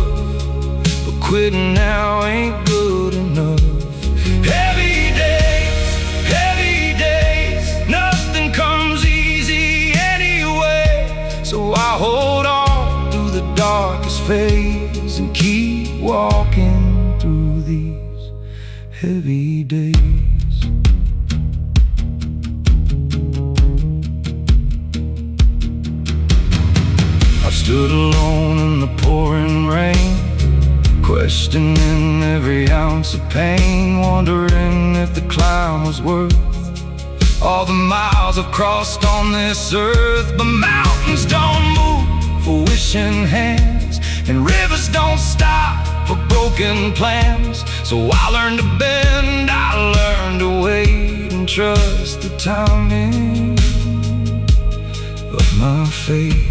but quitting now ain't good enough. Heavy days, nothing comes easy anyway. So I hold on through the darkest phase and keep walking through these heavy days. I've stood alone in the pouring rain, questioning every ounce of pain, wondering if the climb was worth all the miles I've crossed on this earth. But mountains don't move for wishing hands, and rivers don't stop for broken plans. So I learned to bend, I learned to wait, and trust the timing of my fate.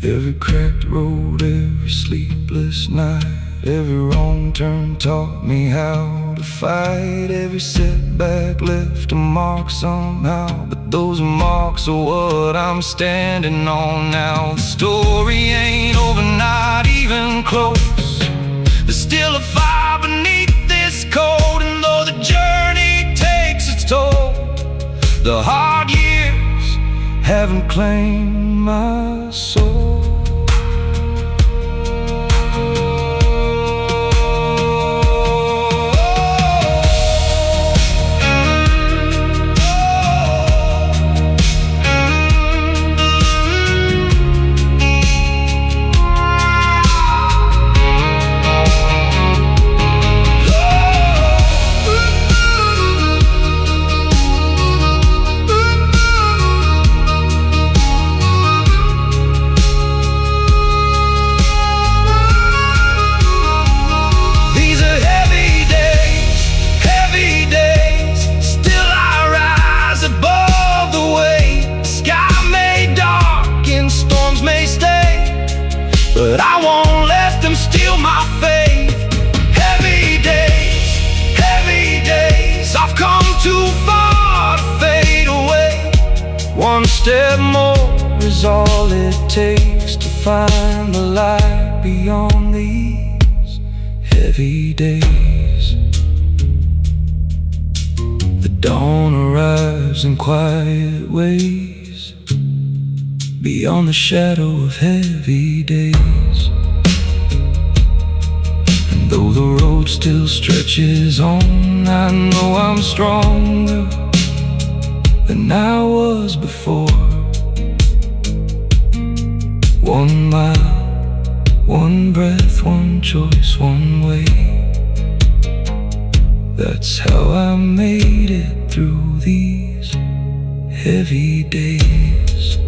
Every cracked road, every sleepless night, every wrong turn taught me how to fight. Every setback left a mark somehow, but those marks are what I'm standing on now. The story ain't over, not even close. There's still a fire beneath this cold, and though the journey takes its toll, the hard years haven't claimed my soul. But I won't let them steal my faith. Heavy days, I've come too far to fade away. One step more is all it takes to find the light beyond these heavy days. The dawn arrives in quiet ways, beyond the shadow of heavy days. And though the road still stretches on, I know I'm stronger than I was before. 1 mile, 1 breath, 1 choice, 1 way. That's how I made it through these heavy days.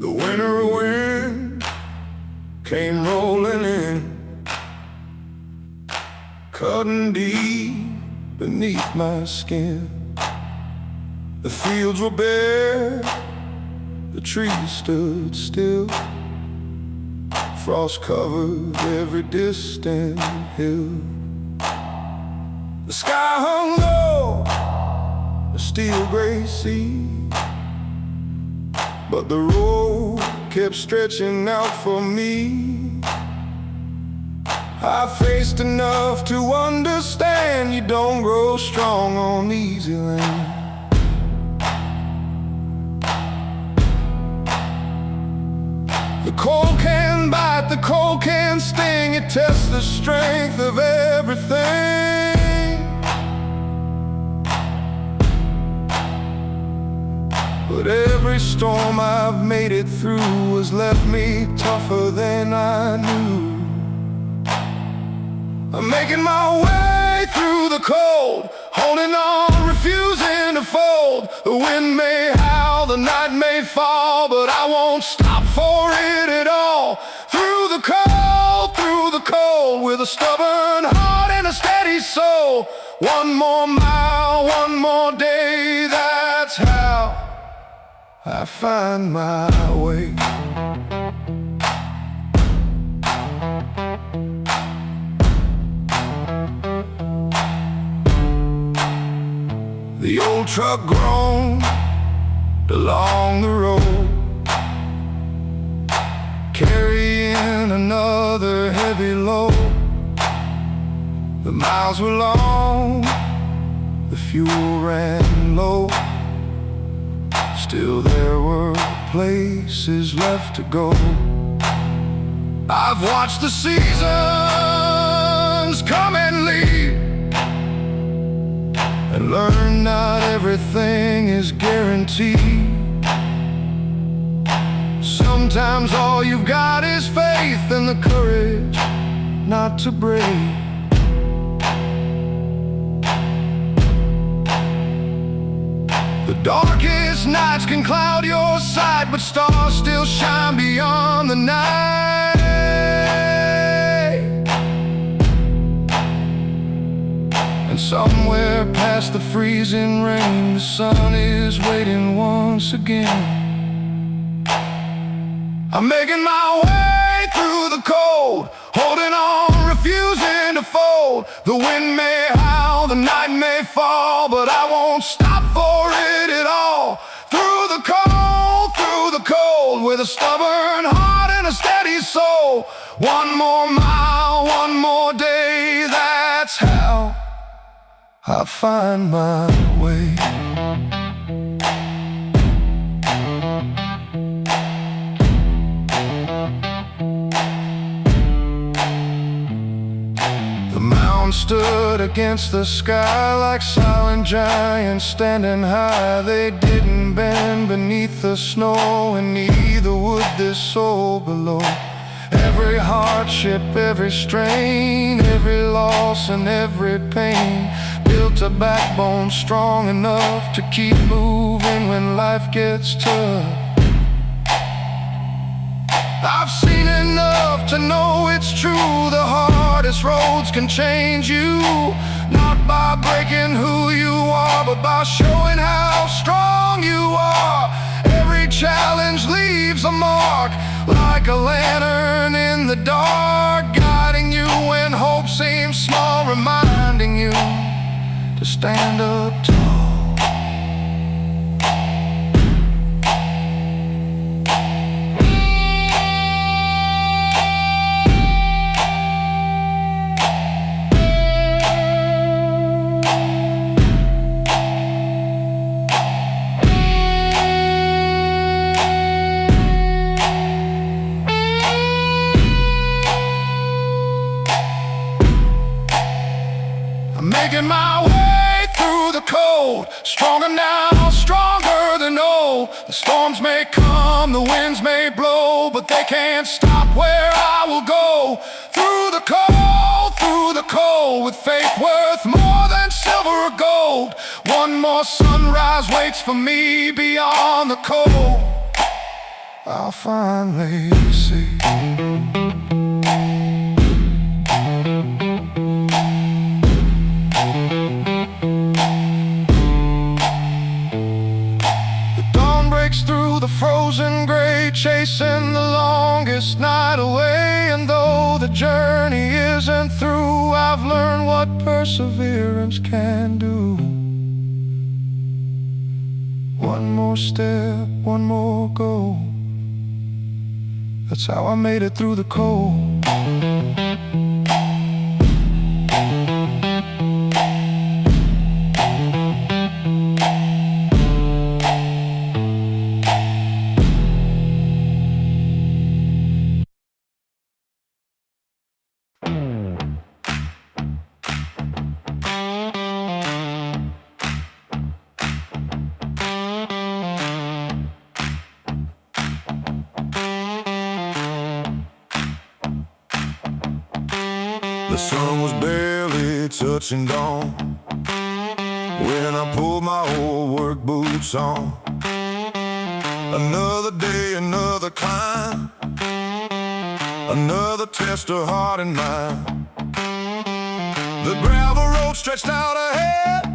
Winter wind came rolling in, cutting deep beneath my skin. The fields were bare, the trees stood still. Frost covered every distant hill. The sky hung low, a steel gray sea, but the road kept stretching out for me. I faced enough to understand you don't grow strong on easy land. The cold can bite, the cold can sting. It tests the strength of everything. But every storm I've made it through has left me tougher than I knew. I'm making my way through the cold, holding on, refusing to fold. The wind may howl, the night may fall, but I won't stop for it at all. Through the cold, with a stubborn heart and a steady soul. 1 more mile, 1 more day, that's how I find my way. The old truck groaned along the road, carrying another heavy load. The miles were long, the fuel ran low. Still there were places left to go. I've watched the seasons come and leave, and learned not everything is guaranteed. Sometimes all you've got is faith and the courage not to break. The darkest nights can cloud your sight, but stars still shine beyond the night. And somewhere past the freezing rain, the sun is waiting once again. I'm making my way through the cold, holding on, refusing to fold. The wind may howl, the night may fall, but I won't stop for it at all. Through the cold, with a stubborn heart and a steady soul. 1 more mile, 1 more day, that's how I find my way. The mountains stood against the sky like silent giants standing high. They didn't bend beneath the snow, and neither would this soul below. Every hardship, every strain, every loss and every pain built a backbone strong enough to keep moving when life gets tough. I've seen enough to know it's true. The hardest roads can change you. not by breaking who you are, but by showing how strong you are. Every challenge leaves a mark, like a lantern in the dark, guiding you when hope seems small, reminding you to stand up tall. Making my way through the cold, stronger now, stronger than old. The storms may come, the winds may blow, but they can't stop where I will go. Through the cold, with faith worth more than silver or gold. One more sunrise waits for me beyond the cold. I'll finally see. Through the frozen gray, chasing the longest night away. And though the journey isn't through, I've learned what perseverance can do. One more step, one more go. That's how I made it through the cold. The sun was barely touching dawn when I pulled my old work boots on. Another day, another climb, another test of heart and mind. The gravel road stretched out ahead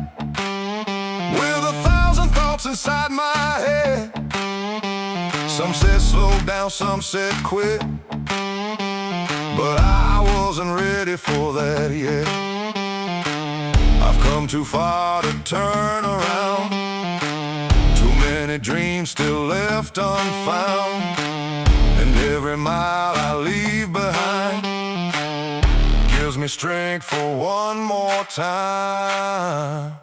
with 1,000 thoughts inside my head. Some said slow down, some said quit, but I wasn't ready for that yet. I've come too far to turn around, too many dreams still left unfound, and every mile I leave behind gives me strength for one more time.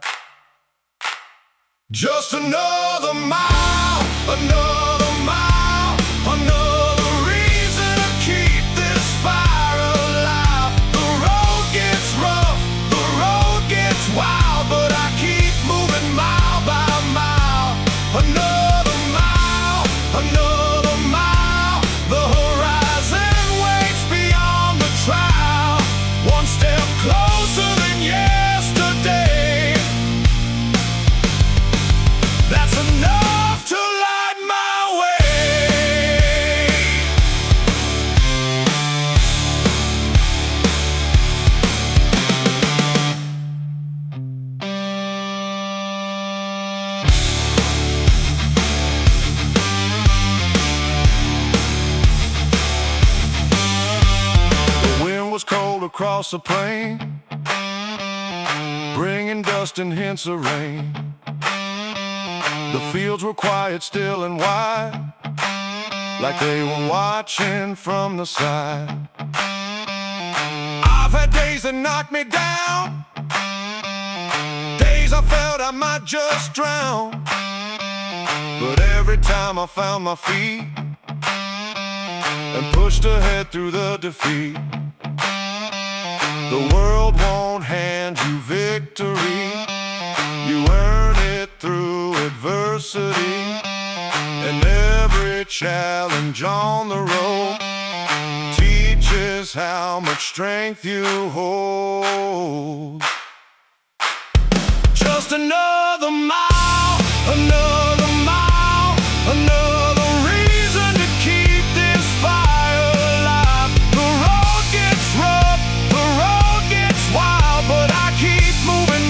Just another mile, another mile, another reason to keep this fire alive. The road gets rough, the road gets wild, but I keep moving mile by mile. Another mile, another mile. The horizon waits beyond the trial, one step closer than yesterday. That's enough to light my way. The wind was cold across the plain, bringing dust and hints of rain. The fields were quiet, still and wide, like they were watching from the side. I've had days that knocked me down, days I felt I might just drown, but every time I found my feet and pushed ahead through the defeat. The world won't hand you victory, you earn it through adversity. And every challenge on the road teaches how much strength you hold. Just another mile, another mile, another reason to keep this fire alive. The road gets rough, the road gets wild, but I keep moving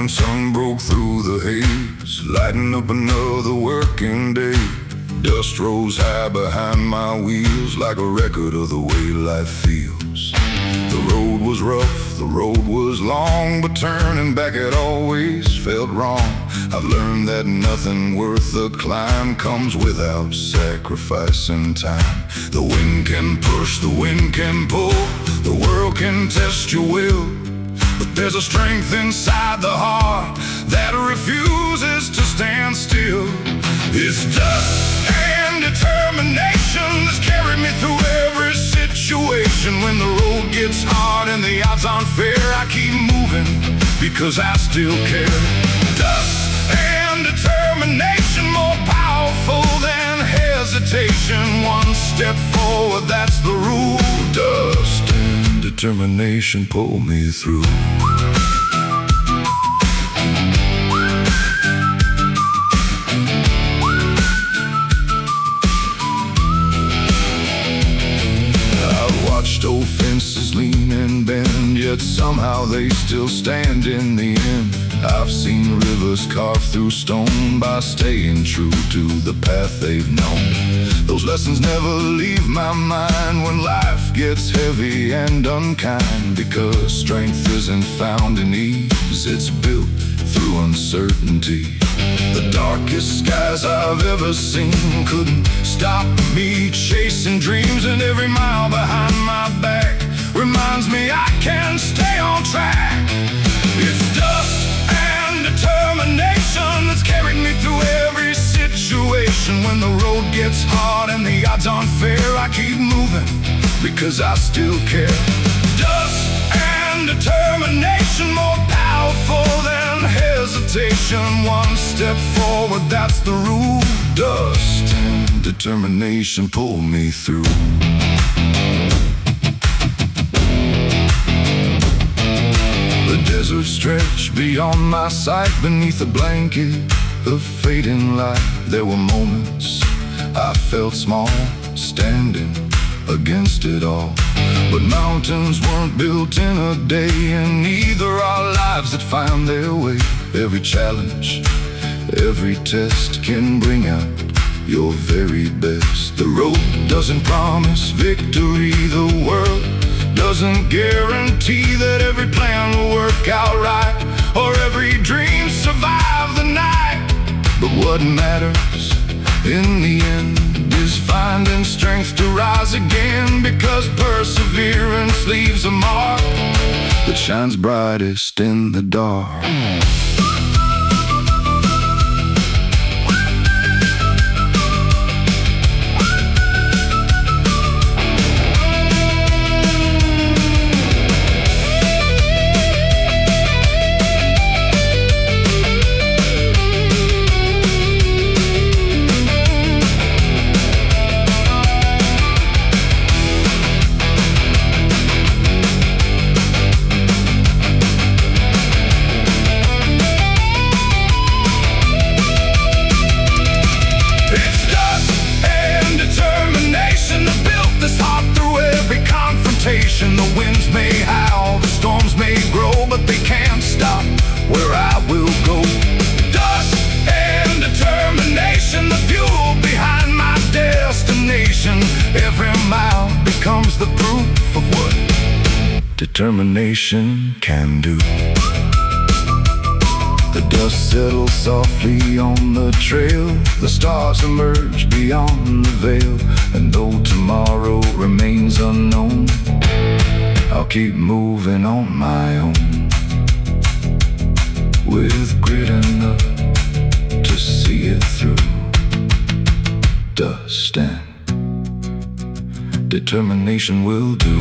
morning sun broke through the haze, lighting up another working day. Dust rose high behind my wheels, like a record of the way life feels. The road was rough, the road was long, but turning back it always felt wrong. I've learned that nothing worth the climb comes without sacrificing time. The wind can push, the wind can pull, the world can test your will, but there's a strength inside the heart that refuses to stand still. It's dust and determination that's carried me through every situation. When the road gets hard and the odds aren't fair, I keep moving because I still care. Dust and determination, more powerful than hesitation. One step forward, that's the rule. Dust and determination pull me through. Old fences lean and bend, yet somehow they still stand in the end. I've seen rivers carved through stone by staying true to the path they've known. Those lessons never leave my mind when life gets heavy and unkind, because strength isn't found in ease, it's built through uncertainty. The darkest skies I've ever seen couldn't stop me chasing dreams, and every mile behind my back reminds me I can stay on track. It's dust and determination that's carried me through every situation. When the road gets hard and the odds aren't fair, I keep moving because I still care. Dust and determination, more powerful than hesitation. One step forward, that's the rule. Dust and determination pull me through. The desert stretched beyond my sight, beneath a blanket of fading light. There were moments I felt small, standing against it all. But mountains weren't built in a day, and neither are lives that find their way. Every challenge, every test can bring out your very best. The road doesn't promise victory, the world doesn't guarantee that every plan will work out right, or every dream survive the night. But what matters in the end is finding strength to rise again, because perseverance leaves a mark that shines brightest in the dark. The winds may howl, the storms may grow, but they can't stop where I will go. Dust and determination, the fuel behind my destination. Every mile becomes the proof of what determination can do. The dust settles softly on the trail, the stars emerge beyond the veil, and though tomorrow remains unknown, I'll keep moving on my own, with grit enough to see it through. Dust and determination will do.